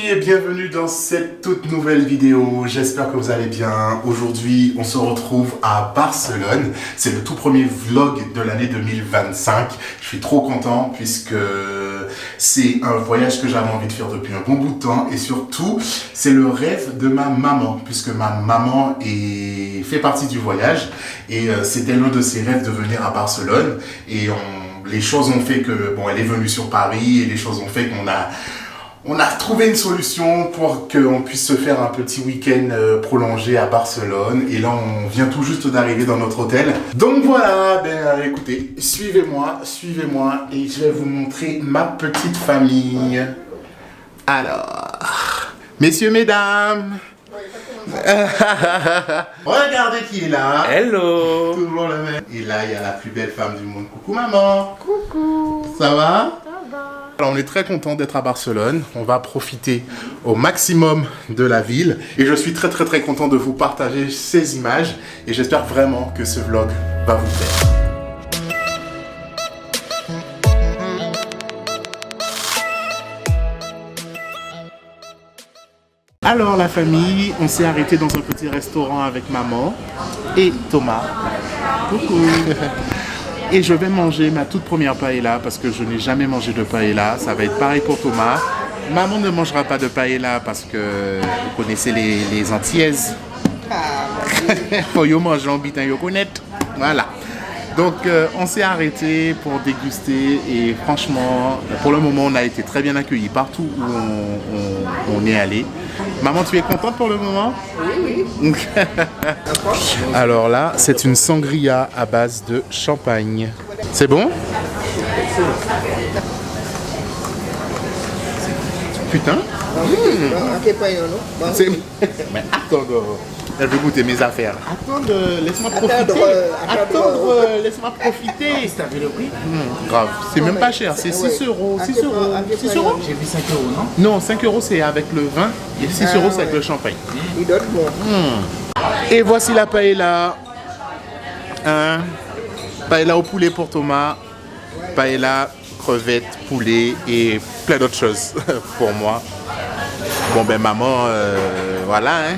et bienvenue dans cette toute nouvelle vidéo. J'espère que vous allez bien. Aujourd'hui, on se retrouve à Barcelone. C'est le tout premier vlog de l'année 2025. Je suis trop content puisque c'est un voyage que j'avais envie de faire depuis un bon bout de temps. Et surtout, c'est le rêve de ma maman puisque ma maman fait partie du voyage. Et c'était l'un de ses rêves de venir à Barcelone. Et les choses ont fait que, bon, elle est venue sur Paris et les choses ont fait qu'on a trouvé une solution pour qu'on puisse se faire un petit week-end prolongé à Barcelone. Et là, on vient tout juste d'arriver dans notre hôtel. Donc voilà, écoutez, suivez-moi et je vais vous montrer ma petite famille. Alors, messieurs, mesdames, regardez qui est là. Hello. Toujours le même. Et là, il y a la plus belle femme du monde. Coucou maman. Coucou. Ça va? Ça va. Alors, on est très content d'être à Barcelone. On va profiter au maximum de la ville. Et je suis très content de vous partager ces images. Et j'espère vraiment que ce vlog va vous plaire. Alors la famille, on s'est arrêté dans un petit restaurant avec maman et Thomas. Coucou. Et je vais manger ma toute première paella parce que je n'ai jamais mangé de paella. Ça va être pareil pour Thomas. Maman ne mangera pas de paella parce que vous connaissez les Antillaises. Faut yo manger en bitin yo connaître. Voilà. Donc on s'est arrêté pour déguster et franchement, pour le moment, on a été très bien accueillis partout où on est allé. Maman, tu es contente pour le moment? Oui. Alors là, c'est une sangria à base de champagne. C'est bon? Putain. Mais attends, elle veut goûter mes affaires. Attends, laisse-moi profiter. Laisse-moi profiter. T'as vu le prix? Grave, c'est même pas cher, c'est 6 euros. 6 euros. 6 euros? J'ai vu 5 euros, non? Non, 5 euros c'est avec le vin et 6 euros c'est avec le champagne. Il donne bon. Et voici la paella. Paella au poulet pour Thomas. Paella, crevettes, poulet et plein d'autres choses pour moi. Bon ben maman, voilà hein.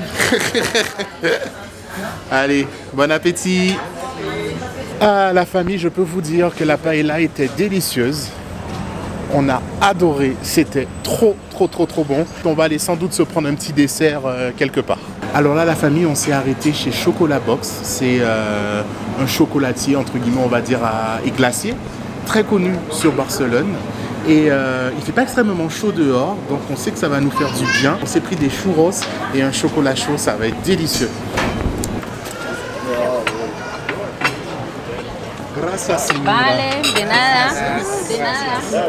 Allez, bon appétit. Ah, la famille, je peux vous dire que la paella était délicieuse. On a adoré, c'était trop bon. On va aller sans doute se prendre un petit dessert quelque part. Alors là, la famille, on s'est arrêté chez Chocolat Box. C'est un chocolatier, entre guillemets, on va dire, et glacier, très connu sur Barcelone. Et il fait pas extrêmement chaud dehors, donc on sait que ça va nous faire du bien. On s'est pris des churros et un chocolat chaud, ça va être délicieux. Gracias, señora. Vale, de nada. De nada.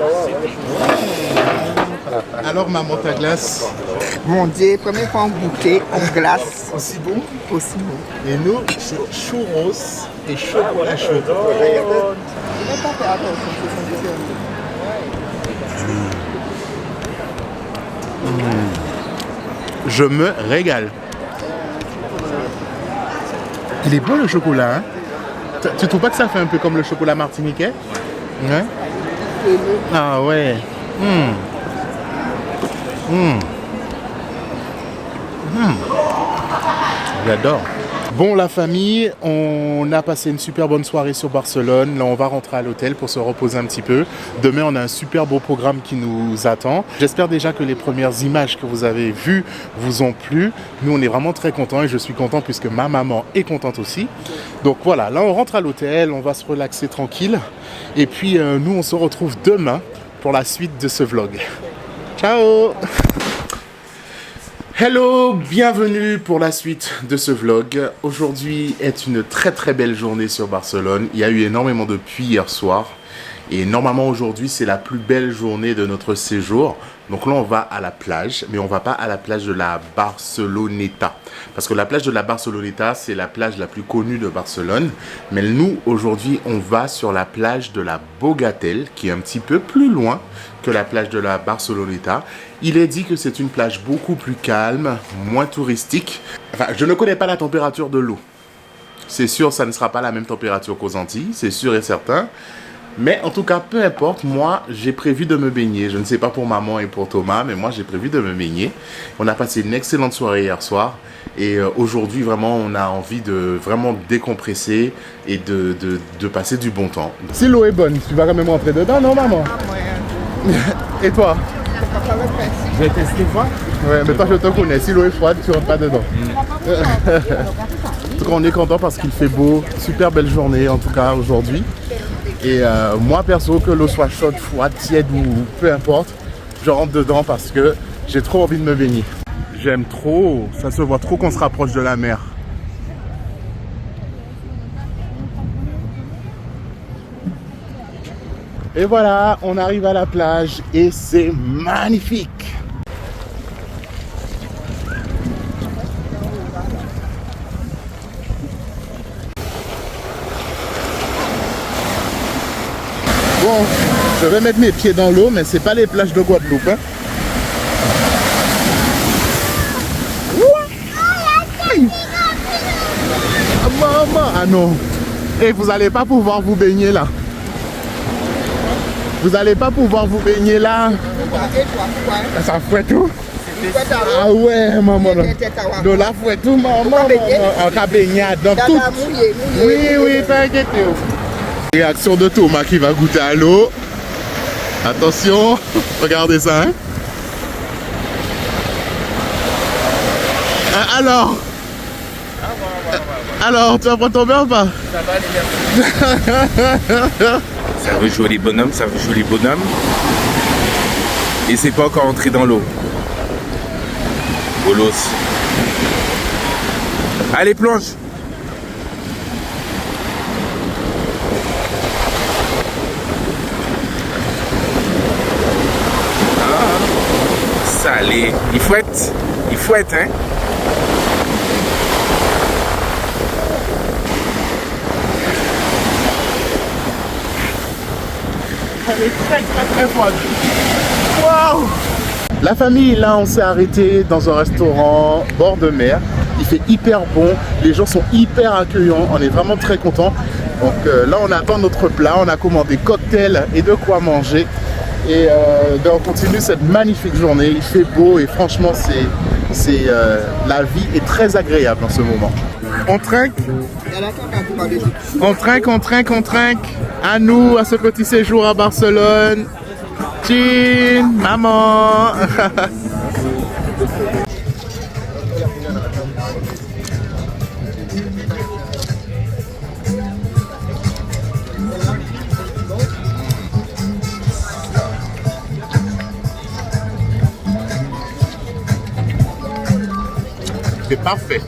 Alors, maman, ta glace? Mon Dieu, première fois en goûter, en glace. Aussi bon? Aussi bon. Et nous, c'est churros et chocolat chaud. Je me régale. Il est bon le chocolat, hein? Tu trouves pas que ça fait un peu comme le chocolat martiniquais? Ouais. Ah ouais. J'adore. Bon la famille, on a passé une super bonne soirée sur Barcelone. Là on va rentrer à l'hôtel pour se reposer un petit peu. Demain on a un super beau programme qui nous attend. J'espère déjà que les premières images que vous avez vues vous ont plu. Nous on est vraiment très contents et je suis content puisque ma maman est contente aussi. Donc voilà, là on rentre à l'hôtel, on va se relaxer tranquille. Et puis nous on se retrouve demain pour la suite de ce vlog. Ciao! Hello, bienvenue pour la suite de ce vlog. Aujourd'hui est une très belle journée sur Barcelone. Il y a eu énormément de pluie hier soir. Et normalement aujourd'hui c'est la plus belle journée de notre séjour. Donc là on va à la plage, mais on va pas à la plage de la Barceloneta. Parce que la plage de la Barceloneta c'est la plage la plus connue de Barcelone. Mais nous aujourd'hui on va sur la plage de la Bogatell, qui est un petit peu plus loin que la plage de la Barceloneta. Il est dit que c'est une plage beaucoup plus calme, moins touristique. Enfin, je ne connais pas la température de l'eau. C'est sûr, ça ne sera pas la même température qu'aux Antilles, c'est sûr et certain. Mais en tout cas, peu importe, moi, j'ai prévu de me baigner. Je ne sais pas pour maman et pour Thomas, mais moi, j'ai prévu de me baigner. On a passé une excellente soirée hier soir. Et aujourd'hui, vraiment, on a envie de vraiment décompresser et de passer du bon temps. Si l'eau est bonne, tu vas quand même rentrer dedans, non, maman? Et toi? Je vais tester quoi? Ouais, mais toi, je te connais. Si l'eau est froide, tu rentres pas dedans. En tout cas, on est content parce qu'il fait beau. Super belle journée, en tout cas, aujourd'hui. Et moi, perso, que l'eau soit chaude, froide, tiède ou peu importe, je rentre dedans parce que j'ai trop envie de me baigner. J'aime trop, ça se voit trop qu'on se rapproche de la mer. Et voilà, on arrive à la plage et c'est magnifique. Bon, je vais mettre mes pieds dans l'eau, mais c'est pas les plages de Guadeloupe, hein. Maman, ah non. Et vous allez pas pouvoir vous baigner là. Vous allez pas pouvoir vous baigner là. Ça fouette tout. Ah ouais, maman. De la fouette tout, maman. On va baigner dans tout. Oui, t'inquiète. Réaction de Thomas qui va goûter à l'eau. Attention, regardez ça. Hein? Alors, tu vas pas tomber ou pas? Ça veut jouer les bonhommes, ça veut jouer les bonhommes. Et c'est pas encore entré dans l'eau. Bolos. Allez, plonge. Salé. Il fouette, hein. Elle est très froide. Waouh! La famille, là, on s'est arrêté dans un restaurant bord de mer. Il fait hyper bon, les gens sont hyper accueillants, on est vraiment très contents. Donc là, on attend notre plat, on a commandé cocktail et de quoi manger. Et on continue cette magnifique journée, il fait beau et franchement, la vie est très agréable en ce moment. On trinque. On trinque. À nous, à ce petit séjour à Barcelone. Chin, maman. C'est parfait.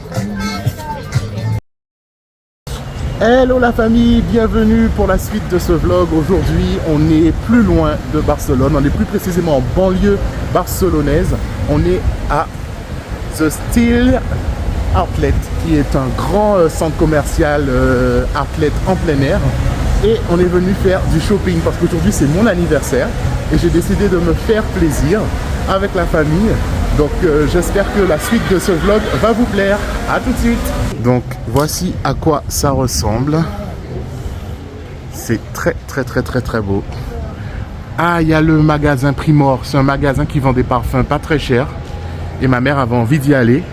Hello la famille, bienvenue pour la suite de ce vlog. Aujourd'hui, on est plus loin de Barcelone, on est plus précisément en banlieue barcelonaise. On est à The Steel Outlet, qui est un grand centre commercial outlet en plein air. Et on est venu faire du shopping parce qu'aujourd'hui c'est mon anniversaire et j'ai décidé de me faire plaisir avec la famille. Donc j'espère que la suite de ce vlog va vous plaire. À tout de suite. Donc voici à quoi ça ressemble. C'est très beau. Ah, il y a le magasin Primor. C'est un magasin qui vend des parfums pas très chers. Et ma mère avait envie d'y aller.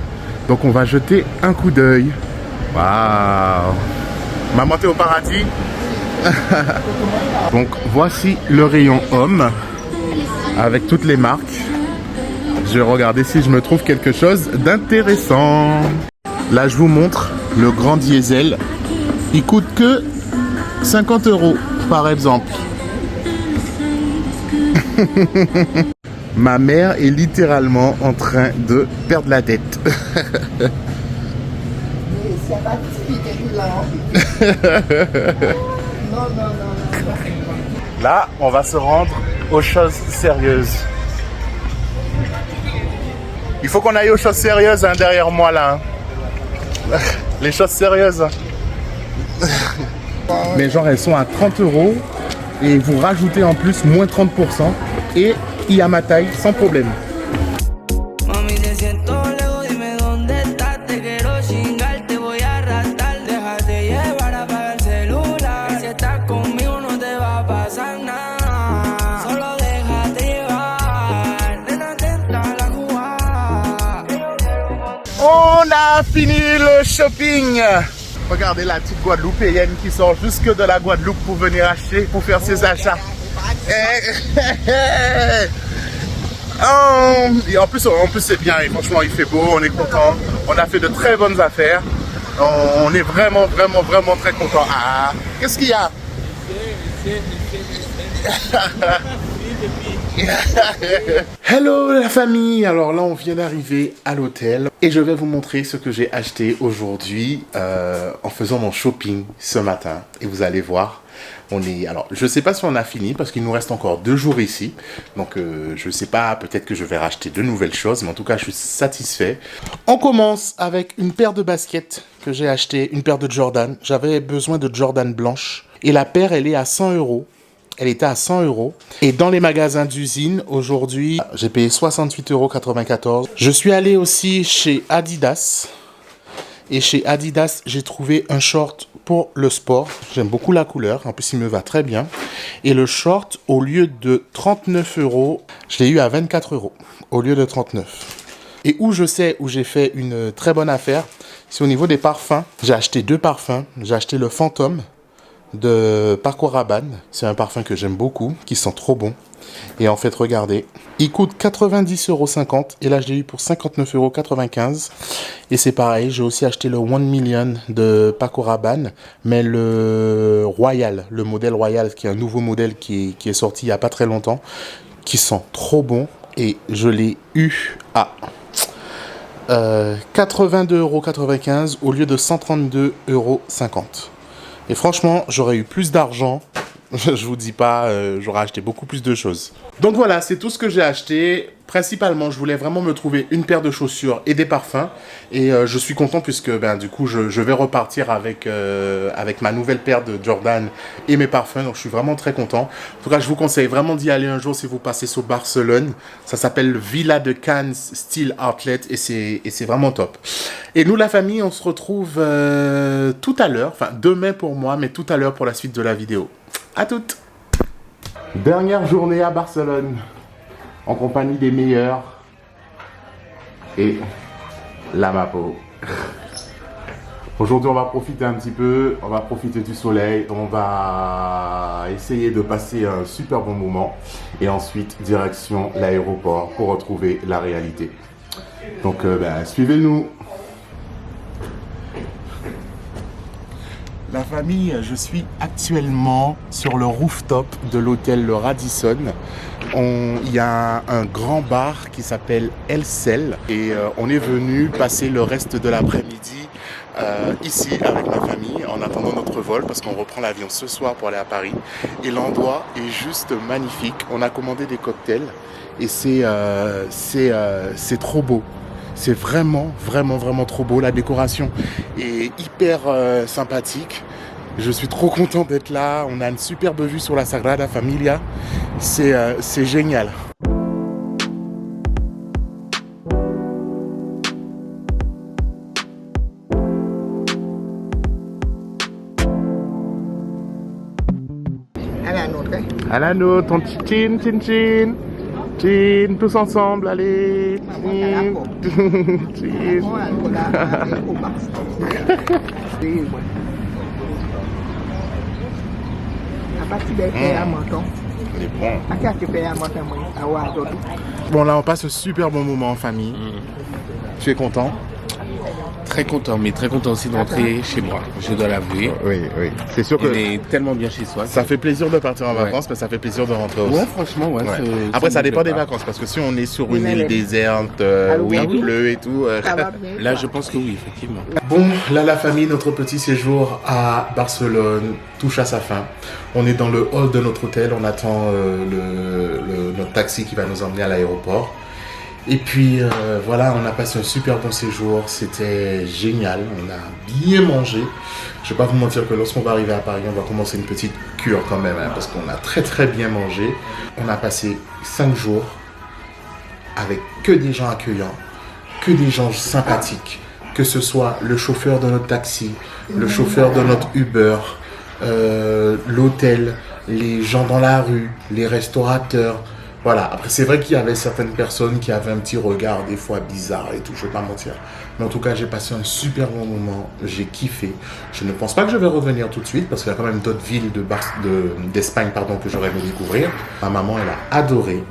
Donc on va jeter un coup d'œil. Waouh! Maman, t'es au paradis. Donc voici le rayon homme avec toutes les marques. Je vais regarder si je me trouve quelque chose d'intéressant. Là, je vous montre le grand diesel. Il coûte que 50 € par exemple. Ma mère est littéralement en train de perdre la tête. Là, on va se rendre aux choses sérieuses. Il faut qu'on aille aux choses sérieuses hein, derrière moi là. Hein. Les choses sérieuses. Mais genre elles sont à 30 € et vous rajoutez en plus moins 30% et il y a ma taille sans problème. On a fini le shopping. Regardez la petite Guadeloupéenne qui sort jusque de la Guadeloupe pour venir acheter, pour faire ses achats. Et en plus c'est bien, et franchement il fait beau, on est content. On a fait de très bonnes affaires. On est vraiment très content. Ah, qu'est-ce qu'il y a? Hello la famille, alors là on vient d'arriver à l'hôtel et je vais vous montrer ce que j'ai acheté aujourd'hui en faisant mon shopping ce matin et vous allez voir. Alors je sais pas si on a fini parce qu'il nous reste encore 2 jours ici, donc je sais pas, peut-être que je vais racheter de nouvelles choses, mais en tout cas je suis satisfait. On commence avec une paire de baskets que j'ai acheté, une paire de Jordan. J'avais besoin de Jordan blanche et la paire elle est à 100 €. Elle était à 100 €. Et dans les magasins d'usine, aujourd'hui, j'ai payé 68,94 €. Je suis allé aussi chez Adidas. Et chez Adidas, j'ai trouvé un short pour le sport. J'aime beaucoup la couleur. En plus, il me va très bien. Et le short, au lieu de 39 €, je l'ai eu à 24 € au lieu de 39 €. Et où je sais où j'ai fait une très bonne affaire, c'est au niveau des parfums. J'ai acheté 2 parfums. J'ai acheté le Phantom de Paco Rabanne. C'est un parfum que j'aime beaucoup, qui sent trop bon. Et en fait, regardez, il coûte 90,50 € et là je l'ai eu pour 59,95 €. Et c'est pareil, j'ai aussi acheté le 1 Million de Paco Rabanne, mais le Royal, le modèle Royal, qui est un nouveau modèle qui est sorti il n'y a pas très longtemps, qui sent trop bon. Et je l'ai eu à 82,95 € au lieu de 132,50 €. Et franchement, j'aurais eu plus d'argent. Je vous dis pas, j'aurais acheté beaucoup plus de choses. Donc voilà, c'est tout ce que j'ai acheté. Principalement, je voulais vraiment me trouver une paire de chaussures et des parfums. Et je suis content puisque du coup, je vais repartir avec ma nouvelle paire de Jordan et mes parfums. Donc je suis vraiment très content. En tout cas, je vous conseille vraiment d'y aller un jour si vous passez sur Barcelone. Ça s'appelle Villa de Cannes Style Outlet et c'est vraiment top. Et nous, la famille, on se retrouve tout à l'heure. Enfin, demain pour moi, mais tout à l'heure pour la suite de la vidéo. À toutes. Dernière journée à Barcelone, en compagnie des meilleurs et la Mapo. Aujourd'hui, on va profiter un petit peu, on va profiter du soleil, on va essayer de passer un super bon moment et ensuite direction l'aéroport pour retrouver la réalité. Donc, suivez-nous. La famille, je suis actuellement sur le rooftop de l'hôtel Le Radisson. Il y a un grand bar qui s'appelle El Cel et on est venu passer le reste de l'après-midi ici avec ma famille en attendant notre vol parce qu'on reprend l'avion ce soir pour aller à Paris. Et l'endroit est juste magnifique. On a commandé des cocktails et c'est trop beau. C'est vraiment trop beau. La décoration est hyper sympathique. Je suis trop content d'être là. On a une superbe vue sur la Sagrada Familia. C'est génial. À la nôtre, ton chin, chin, chin. Chin, tous ensemble, allez. Chin. Chin. Bon, là, on passe un super bon moment en famille. Tu es content? Très content, mais très content aussi de rentrer chez moi, je dois l'avouer. Oui. C'est sûr que on est tellement bien chez soi. Ça fait plaisir de partir en vacances, mais ça fait plaisir de rentrer aussi. Ouais, franchement, ouais. Après, ça dépend des vacances, parce que si on est sur une île déserte, où il pleut et tout... Là, je pense que oui, effectivement. Bon, là, la famille, notre petit séjour à Barcelone touche à sa fin. On est dans le hall de notre hôtel, on attend notre taxi qui va nous emmener à l'aéroport. Et puis voilà, on a passé un super bon séjour, c'était génial, on a bien mangé. Je vais pas vous mentir que lorsqu'on va arriver à Paris, on va commencer une petite cure quand même, parce qu'on a très bien mangé. On a passé 5 jours avec que des gens accueillants, que des gens sympathiques, que ce soit le chauffeur de notre taxi, le chauffeur de notre Uber, l'hôtel, les gens dans la rue, les restaurateurs. Voilà, après c'est vrai qu'il y avait certaines personnes qui avaient un petit regard des fois bizarre et tout, je vais pas mentir. Mais en tout cas, j'ai passé un super bon moment, j'ai kiffé. Je ne pense pas que je vais revenir tout de suite parce qu'il y a quand même d'autres villes d'Espagne pardon, que j'aurais aimé découvrir. Ma maman, elle a adoré.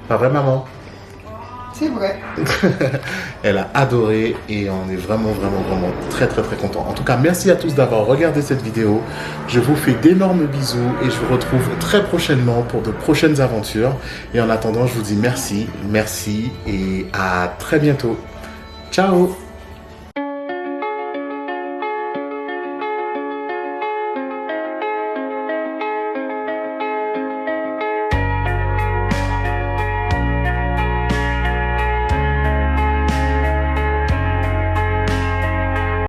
Pas vrai, maman? C'est vrai. Elle a adoré et on est vraiment très content. En tout cas, merci à tous d'avoir regardé cette vidéo. Je vous fais d'énormes bisous et je vous retrouve très prochainement pour de prochaines aventures. Et en attendant, je vous dis merci et à très bientôt. Ciao!